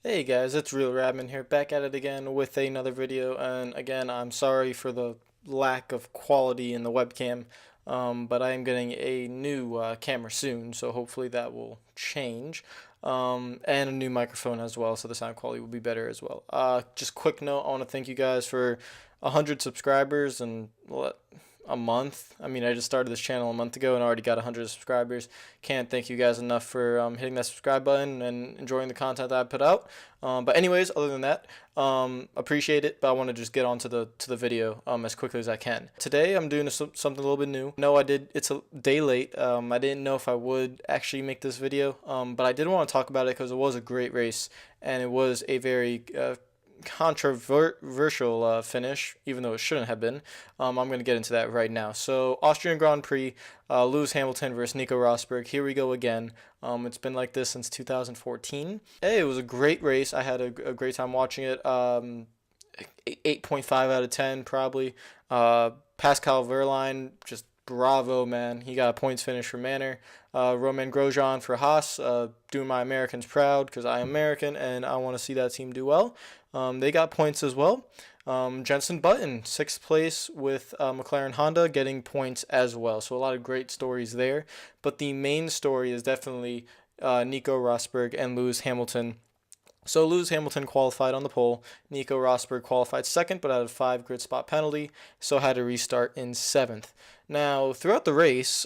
Hey guys, it's Real Radman here, back at it again with another video, and again, I'm sorry for the lack of quality in the webcam, but I am getting a new camera soon, so hopefully that will change, and a new microphone as well, so the sound quality will be better as well. Just quick note, I want to thank you guys for 100 subscribers and a month. I mean, I just started this channel a month ago and already got 100 subscribers. Can't thank you guys enough for hitting that subscribe button and enjoying the content that I put out. But anyways, other than that, appreciate it. But I want to just get on to the video as quickly as I can. Today I'm doing something a little bit new. No, I did. It's a day late. I didn't know if I would actually make this video, but I did want to talk about it because it was a great race and it was a very controversial finish, even though it shouldn't have been. I'm going to get into that right now. So, Austrian Grand Prix, Lewis Hamilton versus Nico Rosberg. Here we go again. It's been like this since 2014. Hey, it was a great race. I had a great time watching it. 8.5 out of 10, probably. Pascal Wehrlein, just bravo, man. He got a points finish for Manor. Romain Grosjean for Haas, doing my Americans proud because I am American and I want to see that team do well. They got points as well. Jenson Button, 6th place with McLaren Honda, getting points as well. So a lot of great stories there. But the main story is definitely Nico Rosberg and Lewis Hamilton. So Lewis Hamilton qualified on the pole. Nico Rosberg qualified second, but had a 5 grid spot penalty, so had to restart in 7th. Now, throughout the race,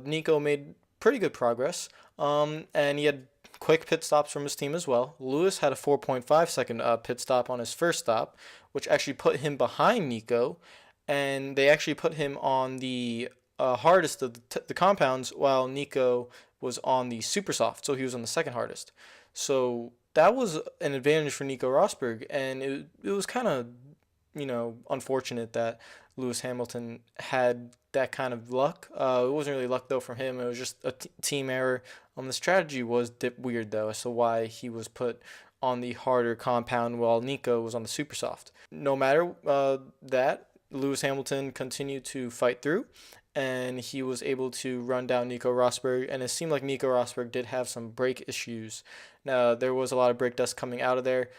Nico made pretty good progress, and he had quick pit stops from his team as well. Lewis had a 4.5 second pit stop on his first stop, which actually put him behind Nico, and they actually put him on the hardest of the compounds, while Nico was on the super soft, so he was on the second hardest. So that was an advantage for Nico Rosberg, and it was kind of unfortunate that Lewis Hamilton had that kind of luck. It wasn't really luck though from him. It was just a team error. The strategy was weird though, as to why he was put on the harder compound while Nico was on the super soft. No matter that, Lewis Hamilton continued to fight through, and he was able to run down Nico Rosberg, and it seemed like Nico Rosberg did have some brake issues. Now, there was a lot of brake dust coming out of there,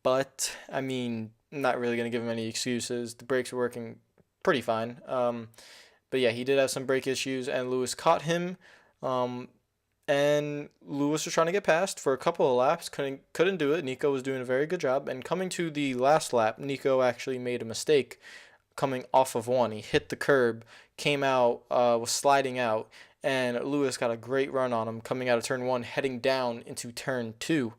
but, I mean, I'm not really going to give him any excuses. The brakes were working pretty fine. But yeah, he did have some brake issues, and Lewis caught him, and Lewis was trying to get past for a couple of laps, couldn't do it. Nico was doing a very good job, and coming to the last lap, Nico actually made a mistake coming off of one. He hit the curb, came out, was sliding out, and Lewis got a great run on him coming out of turn one, heading down into turn two.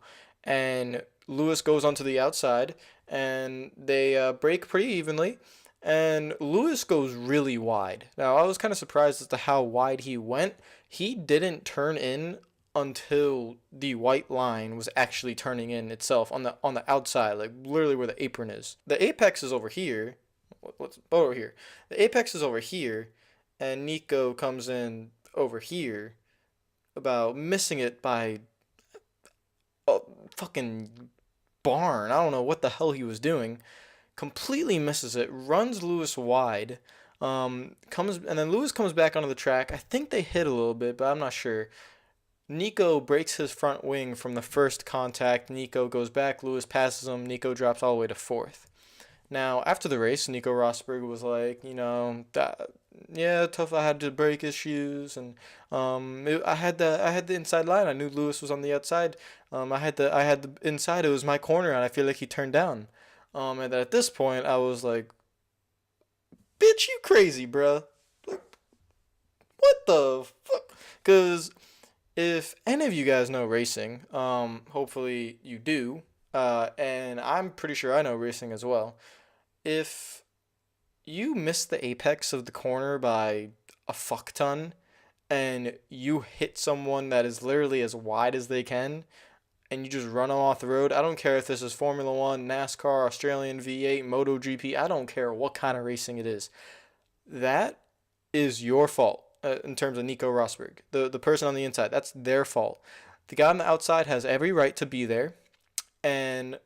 And Lewis goes onto the outside, and they brake pretty evenly. And Lewis goes really wide. Now, I was kind of surprised as to how wide he went. He didn't turn in until the white line was actually turning in itself on the outside, like literally where the apron is. The apex is over here. What's over here? The apex is over here, and Nico comes in over here, about missing it by a fucking barn. I don't know what the hell he was doing. Completely misses it, runs Lewis wide, comes and then Lewis comes back onto the track. I think they hit a little bit, but I'm not sure. Nico breaks his front wing from the first contact. Nico goes back. Lewis passes him. Nico drops all the way to fourth. Now, after the race, Nico Rosberg was like, yeah, tough. I had the brake issues, and I had the inside line. I knew Lewis was on the outside. I had the inside. It was my corner, and I feel like he turned down. And at this point, I was like, "Bitch, you crazy, bruh? Like, what the fuck?" Because if any of you guys know racing, hopefully you do, and I'm pretty sure I know racing as well. If you miss the apex of the corner by a fuck ton, and you hit someone that is literally as wide as they can, and you just run them off the road. I don't care if this is Formula One, NASCAR, Australian V8, MotoGP. I don't care what kind of racing it is. That is your fault in terms of Nico Rosberg. The person on the inside, that's their fault. The guy on the outside has every right to be there, and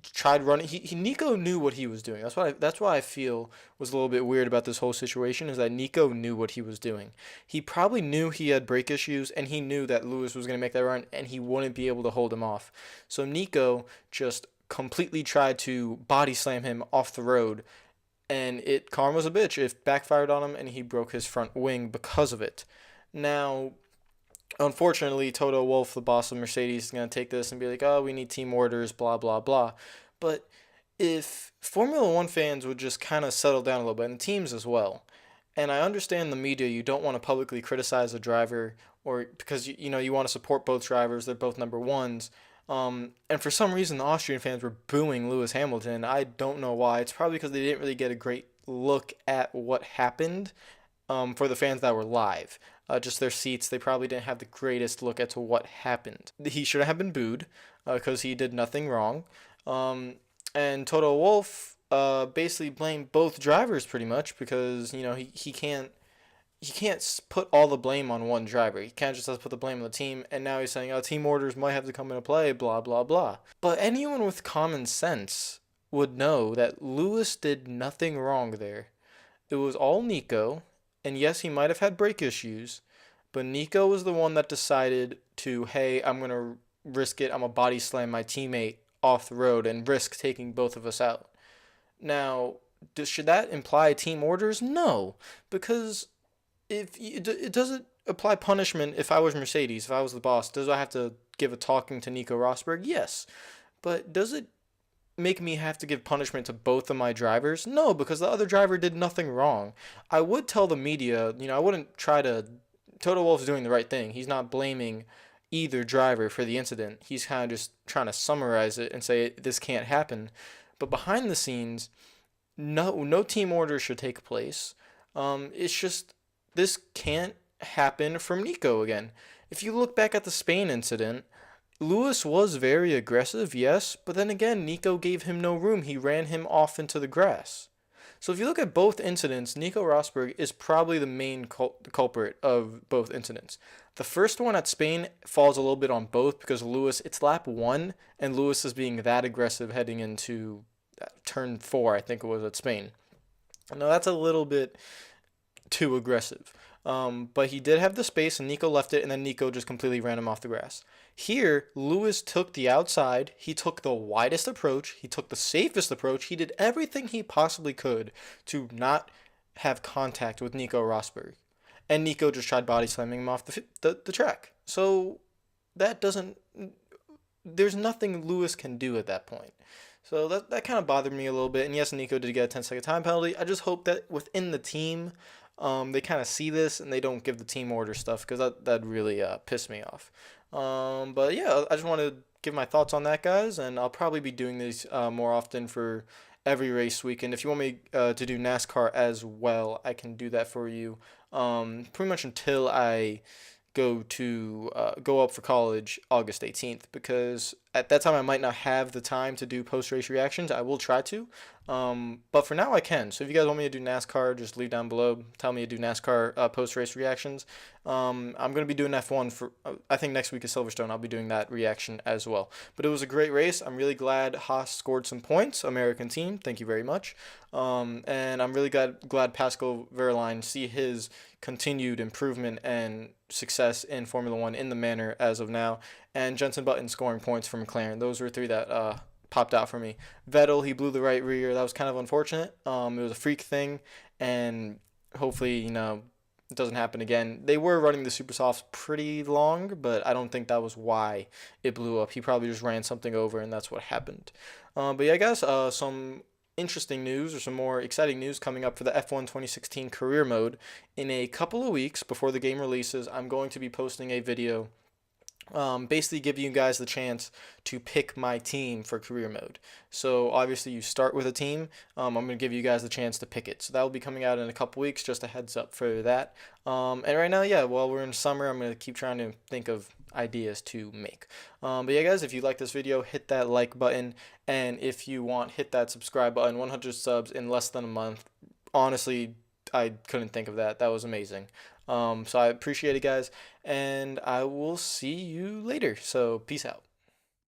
tried running. Nico knew what he was doing. That's why I feel was a little bit weird about this whole situation is that Nico knew what he was doing. He probably knew he had brake issues and he knew that Lewis was going to make that run and he wouldn't be able to hold him off. So Nico just completely tried to body slam him off the road and it karma was a bitch. It backfired on him and he broke his front wing because of it. Now, unfortunately, Toto Wolff, the boss of Mercedes, is going to take this and be like, oh, we need team orders, blah, blah, blah. But if Formula One fans would just kind of settle down a little bit, and teams as well, and I understand the media, you don't want to publicly criticize a driver or because you want to support both drivers, they're both number ones. And for some reason, the Austrian fans were booing Lewis Hamilton. I don't know why. It's probably because they didn't really get a great look at what happened for the fans that were live. Just their seats, they probably didn't have the greatest look at to what happened. He should have been booed because he did nothing wrong. And Toto Wolff basically blamed both drivers pretty much because he can't put all the blame on one driver. He can't just put the blame on the team. And now he's saying, oh, team orders might have to come into play, blah, blah, blah. But anyone with common sense would know that Lewis did nothing wrong there. It was all Nico. And yes, he might have had brake issues, but Nico was the one that decided to, hey, I'm going to risk it. I'm going to body slam my teammate off the road and risk taking both of us out. Now, should that imply team orders? No, because if it doesn't apply punishment if I was Mercedes, if I was the boss, does I have to give a talking to Nico Rosberg? Yes. But does it make me have to give punishment to both of my drivers? No, because the other driver did nothing wrong. I would tell the media, I wouldn't try to. Toto Wolff's doing the right thing. He's not blaming either driver for the incident. He's kind of just trying to summarize it and say this can't happen. But behind the scenes, no team order should take place. It's just this can't happen from Nico again. If you look back at the Spain incident, Lewis was very aggressive, yes, but then again, Nico gave him no room. He ran him off into the grass. So if you look at both incidents, Nico Rosberg is probably the main culprit of both incidents. The first one at Spain falls a little bit on both because Lewis, it's lap 1, and Lewis is being that aggressive heading into turn 4, I think it was at Spain. Now that's a little bit too aggressive. But he did have the space, and Nico left it, and then Nico just completely ran him off the grass. Here, Lewis took the outside. He took the widest approach. He took the safest approach. He did everything he possibly could to not have contact with Nico Rosberg. And Nico just tried body slamming him off the track. So that doesn't. There's nothing Lewis can do at that point. So that kind of bothered me a little bit. And yes, Nico did get a 10-second time penalty. I just hope that within the team, they kind of see this and they don't give the team order stuff because that really pissed me off. But yeah, I just want to give my thoughts on that, guys, and I'll probably be doing these more often for every race weekend. If you want me to do NASCAR as well, I can do that for you. Pretty much until I go up for college August 18th, because at that time I might not have the time to do post-race reactions. I will try to, but for now I can. So if you guys want me to do NASCAR, just leave down below. Tell me to do NASCAR post-race reactions. I'm going to be doing F1 for, I think next week is Silverstone. I'll be doing that reaction as well. But it was a great race. I'm really glad Haas scored some points. American team, thank you very much. And I'm really glad Pascal Wehrlein see his continued improvement and success in Formula One in the manner as of now, and Jenson Button scoring points for McLaren. Those were three that popped out for me. Vettel, he blew the right rear. That was kind of unfortunate. It was a freak thing, and hopefully, it doesn't happen again. They were running the super softs pretty long, but I don't think that was why it blew up. He probably just ran something over, and that's what happened. But yeah, guys, some interesting news or some more exciting news coming up for the F1 2016 career mode. In a couple of weeks before the game releases, I'm going to be posting a video basically giving you guys the chance to pick my team for career mode. So obviously you start with a team. I'm going to give you guys the chance to pick it. So that will be coming out in a couple weeks, just a heads up for that. And right now, yeah, while we're in summer, I'm going to keep trying to think of ideas to make. But yeah, guys, if you like this video, hit that like button. And if you want, hit that subscribe button. 100 subs in less than a month. Honestly, I couldn't think of that. That was amazing. So I appreciate it, guys, and I will see you later. So peace out.